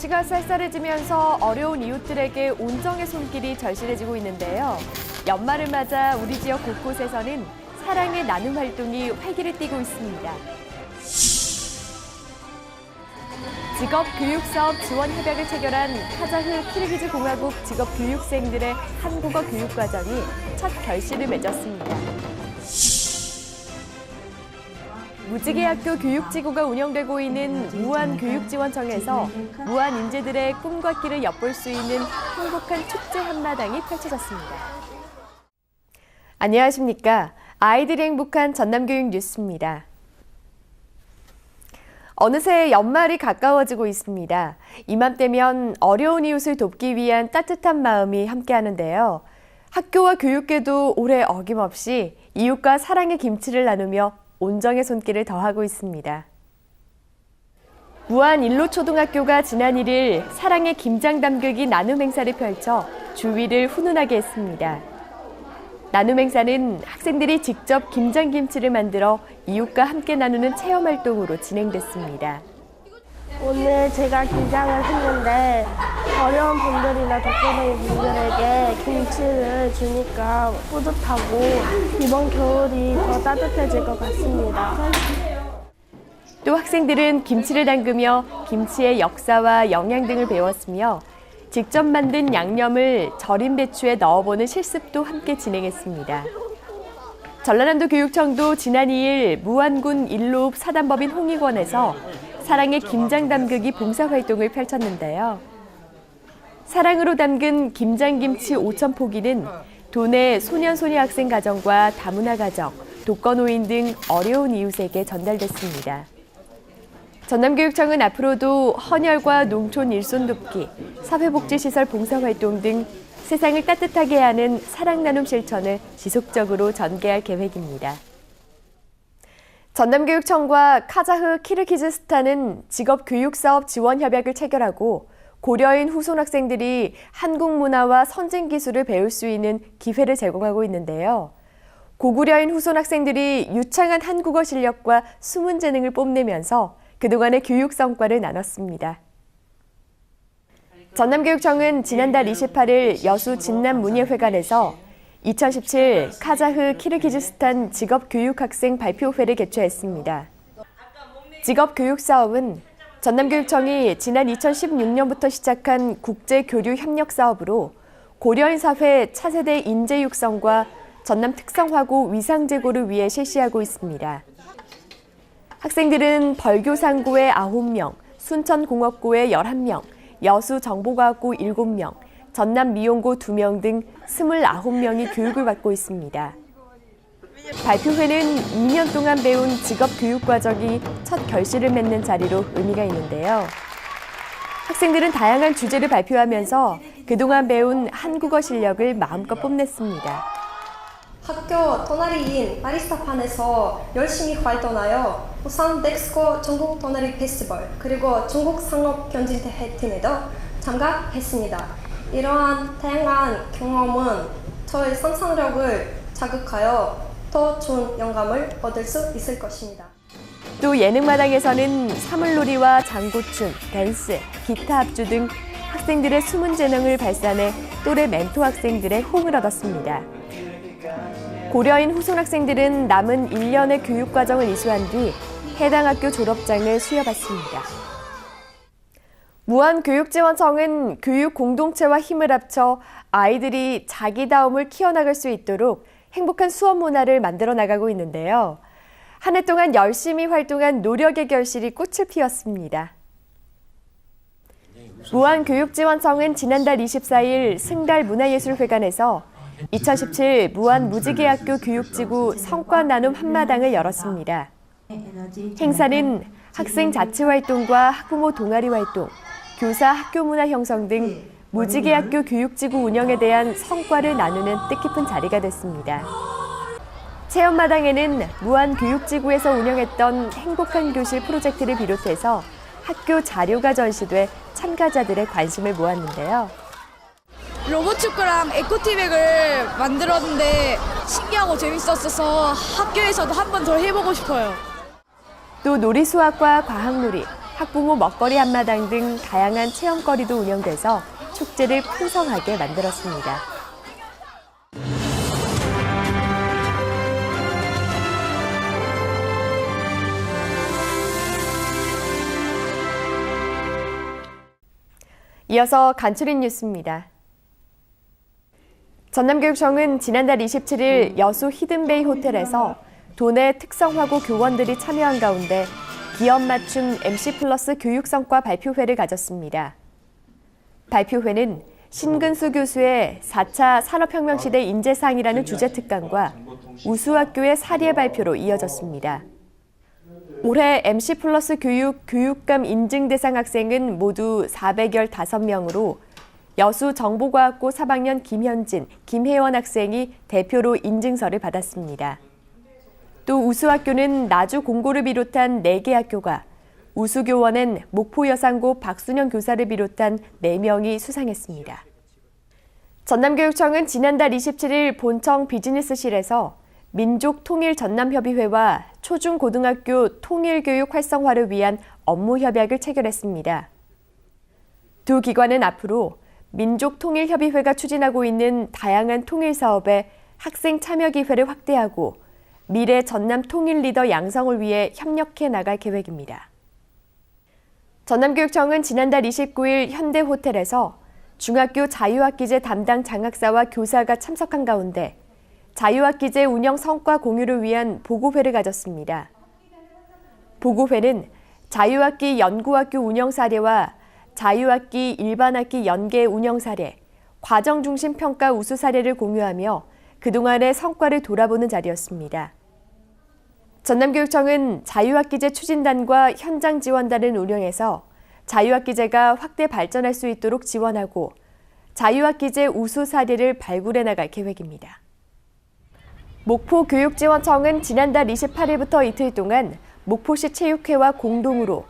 날씨가 쌀쌀해지면서 어려운 이웃들에게 온정의 손길이 절실해지고 있는데요. 연말을 맞아 우리 지역 곳곳에서는 사랑의 나눔 활동이 활기를 띠고 있습니다. 직업교육사업 지원 협약을 체결한 카자흐 키르기즈공화국 직업교육생들의 한국어 교육과정이 첫 결실을 맺었습니다. 무지개학교 교육지구가 운영되고 있는 무안교육지원청에서 무안 인재들의 꿈과 길을 엿볼 수 있는 행복한 축제 한마당이 펼쳐졌습니다. 안녕하십니까. 아이들이 행복한 전남교육 뉴스입니다. 어느새 연말이 가까워지고 있습니다. 이맘때면 어려운 이웃을 돕기 위한 따뜻한 마음이 함께하는데요. 학교와 교육계도 올해 어김없이 이웃과 사랑의 김치를 나누며 온정의 손길을 더하고 있습니다. 무안 일로초등학교가 지난 1일 사랑의 김장 담그기 나눔 행사를 펼쳐 주위를 훈훈하게 했습니다. 나눔 행사는 학생들이 직접 김장김치를 만들어 이웃과 함께 나누는 체험 활동으로 진행됐습니다. 오늘 제가 김장을 했는데 어려운 분들이나 독거노인 분들에게 김치를 주니까 뿌듯하고 이번 겨울이 더 따뜻해질 것 같습니다. 또 학생들은 김치를 담그며 김치의 역사와 영양 등을 배웠으며 직접 만든 양념을 절인 배추에 넣어보는 실습도 함께 진행했습니다. 전라남도 교육청도 지난 2일 무안군 일로읍 사단법인 홍익원에서 사랑의 김장 담그기 봉사활동을 펼쳤는데요. 사랑으로 담근 김장김치 5,000포기는 도내 소년소녀 학생 가정과 다문화 가정, 독거노인 등 어려운 이웃에게 전달됐습니다. 전남교육청은 앞으로도 헌혈과 농촌 일손 돕기, 사회복지시설 봉사활동 등 세상을 따뜻하게 하는 사랑 나눔 실천을 지속적으로 전개할 계획입니다. 전남교육청과 카자흐 키르기즈스탄은 직업교육사업 지원 협약을 체결하고 고려인 후손 학생들이 한국 문화와 선진 기술을 배울 수 있는 기회를 제공하고 있는데요. 고구려인 후손 학생들이 유창한 한국어 실력과 숨은 재능을 뽐내면서 그동안의 교육 성과를 나눴습니다. 전남교육청은 지난달 28일 여수 진남문예회관에서 2017 카자흐 키르기즈스탄 직업교육학생 발표회를 개최했습니다. 직업교육사업은 전남교육청이 지난 2016년부터 시작한 국제교류협력사업으로 고려인 사회 차세대 인재 육성과 전남 특성화고 위상제고를 위해 실시하고 있습니다. 학생들은 벌교상고의 9명, 순천공업고의 11명, 여수정보과학고 7명, 전남미용고 2명 등 29명이 교육을 받고 있습니다. 발표회는 2년 동안 배운 직업교육과정이 첫 결실을 맺는 자리로 의미가 있는데요. 학생들은 다양한 주제를 발표하면서 그동안 배운 한국어 실력을 마음껏 뽐냈습니다. 학교 동아리인 바리스타판에서 열심히 활동하여 부산 넥스코 전국 동아리 페스티벌 그리고 중국 상업경진대회 등에도 참가했습니다. 이러한 다양한 경험은 저의 상상력을 자극하여 더 좋은 영감을 얻을 수 있을 것입니다. 또 예능마당에서는 사물놀이와 장구춤, 댄스, 기타 합주 등 학생들의 숨은 재능을 발산해 또래 멘토 학생들의 호응을 얻었습니다. 고려인 후손 학생들은 남은 1년의 교육과정을 이수한 뒤 해당 학교 졸업장을 수여받습니다. 무안교육지원청은 교육 공동체와 힘을 합쳐 아이들이 자기다움을 키워나갈 수 있도록 행복한 수업 문화를 만들어 나가고 있는데요. 한 해 동안 열심히 활동한 노력의 결실이 꽃을 피웠습니다. 무안교육지원청은 지난달 24일 승달문화예술회관에서 2017 무안 무지개학교 교육지구 성과 나눔 한마당을 열었습니다. 행사는 학생 자치활동과 학부모 동아리 활동, 교사 학교 문화 형성 등 무지개학교 교육지구 운영에 대한 성과를 나누는 뜻깊은 자리가 됐습니다. 체험마당에는 무안교육지구에서 운영했던 행복한 교실 프로젝트를 비롯해서 학교 자료가 전시돼 참가자들의 관심을 모았는데요. 로봇 축구랑 에코티백을 만들었는데 신기하고 재밌었어서 학교에서도 한 번 더 해보고 싶어요. 또 놀이수학과 과학놀이, 학부모 먹거리 한마당 등 다양한 체험거리도 운영돼서 축제를 풍성하게 만들었습니다. 이어서 간추린 뉴스입니다. 전남교육청은 지난달 27일 여수 히든베이 호텔에서 도내 특성화고 교원들이 참여한 가운데 기업 맞춤 MC 플러스 교육 성과 발표회를 가졌습니다. 발표회는 신근수 교수의 4차 산업혁명 시대 인재상이라는 주제 특강과 우수학교의 사례 발표로 이어졌습니다. 올해 MC 플러스 교육감 인증 대상 학생은 모두 415명으로 여수 정보과학고 3학년 김현진, 김혜원 학생이 대표로 인증서를 받았습니다. 또 우수학교는 나주 공고를 비롯한 4개 학교가, 우수교원은 목포여상고 박순영 교사를 비롯한 4명이 수상했습니다. 전남교육청은 지난달 27일 본청 비즈니스실에서 민족통일전남협의회와 초중고등학교 통일교육 활성화를 위한 업무협약을 체결했습니다. 두 기관은 앞으로 민족통일협의회가 추진하고 있는 다양한 통일사업에 학생 참여기회를 확대하고 미래 전남 통일 리더 양성을 위해 협력해 나갈 계획입니다. 전남교육청은 지난달 29일 현대호텔에서 중학교 자유학기제 담당 장학사와 교사가 참석한 가운데 자유학기제 운영 성과 공유를 위한 보고회를 가졌습니다. 보고회는 자유학기 연구학교 운영 사례와 자유학기 일반학기 연계 운영 사례, 과정 중심 평가 우수 사례를 공유하며 그동안의 성과를 돌아보는 자리였습니다. 전남교육청은 자유학기제 추진단과 현장 지원단을 운영해서 자유학기제가 확대 발전할 수 있도록 지원하고 자유학기제 우수 사례를 발굴해 나갈 계획입니다. 목포교육지원청은 지난달 28일부터 이틀 동안 목포시 체육회와 공동으로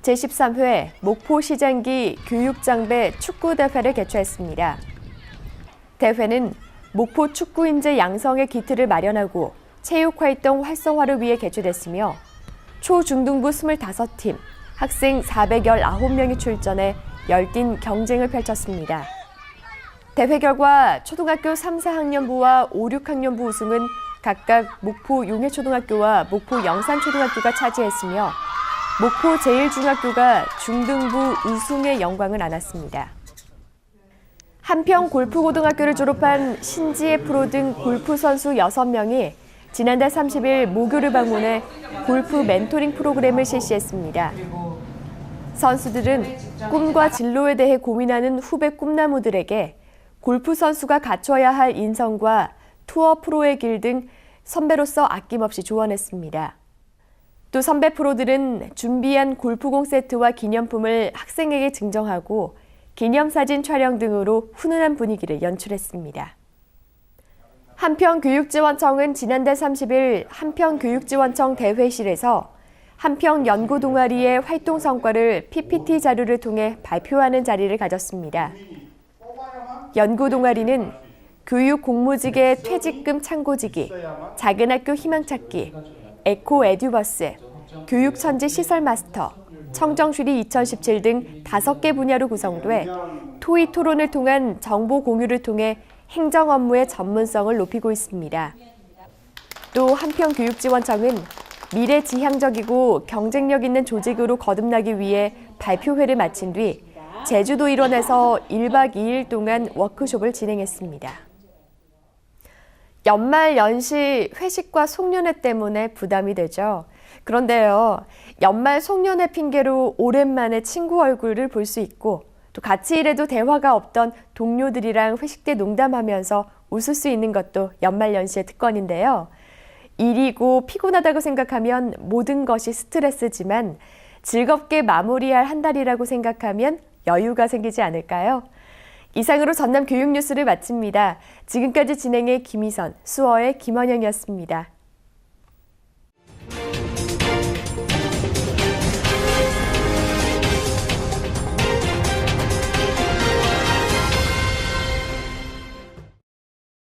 제13회 목포시장기 교육장배 축구대회를 개최했습니다. 대회는 목포 축구인재 양성의 기틀을 마련하고 체육활동 활성화를 위해 개최됐으며 초중등부 25팀, 학생 419명이 출전해 열띤 경쟁을 펼쳤습니다. 대회 결과 초등학교 3, 4학년부와 5, 6학년부 우승은 각각 목포 용해초등학교와 목포 영산초등학교가 차지했으며 목포 제1중학교가 중등부 우승의 영광을 안았습니다. 한평 골프고등학교를 졸업한 신지혜 프로 등 골프 선수 6명이 지난달 30일 모교를 방문해 골프 멘토링 프로그램을 실시했습니다. 선수들은 꿈과 진로에 대해 고민하는 후배 꿈나무들에게 골프 선수가 갖춰야 할 인성과 투어 프로의 길 등 선배로서 아낌없이 조언했습니다. 또 선배 프로들은 준비한 골프공 세트와 기념품을 학생에게 증정하고 기념사진 촬영 등으로 훈훈한 분위기를 연출했습니다. 한평교육지원청은 지난달 30일 한평교육지원청 대회실에서 한평 연구동아리의 활동 성과를 PPT 자료를 통해 발표하는 자리를 가졌습니다. 연구동아리는 교육 공무직의 퇴직금 창고지기, 작은 학교 희망찾기, 에코 에듀버스, 교육천지 시설 마스터, 청정주리 2017 등 5개 분야로 구성돼 토의 토론을 통한 정보 공유를 통해 행정 업무의 전문성을 높이고 있습니다. 또 한평교육지원청은 미래지향적이고 경쟁력 있는 조직으로 거듭나기 위해 발표회를 마친 뒤 제주도 일원에서 1박 2일 동안 워크숍을 진행했습니다. 연말 연시 회식과 송년회 때문에 부담이 되죠. 그런데요, 연말 송년회 핑계로 오랜만에 친구 얼굴을 볼 수 있고 또 같이 일해도 대화가 없던 동료들이랑 회식 때 농담하면서 웃을 수 있는 것도 연말 연시의 특권인데요. 일이고 피곤하다고 생각하면 모든 것이 스트레스지만 즐겁게 마무리할 한 달이라고 생각하면 여유가 생기지 않을까요? 이상으로 전남 교육 뉴스를 마칩니다. 지금까지 진행의 김희선, 수어의 김원영이었습니다.